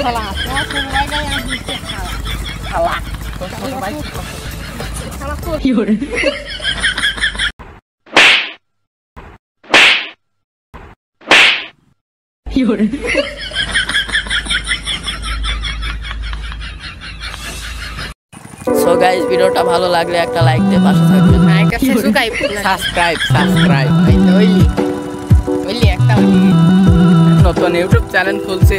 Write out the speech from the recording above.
খালা তোমার ছোট ভাই গায়ে আমি দিতে খালা তোর ছোট ভাই খালা তো কি করে কি করে সো গাইস ভিডিওটা ভালো লাগলে একটা লাইক দিয়ে পাশে থাকবেন সাবস্ক্রাইব ওইলি একটা নতুন ইউটিউব চ্যানেল খুলছে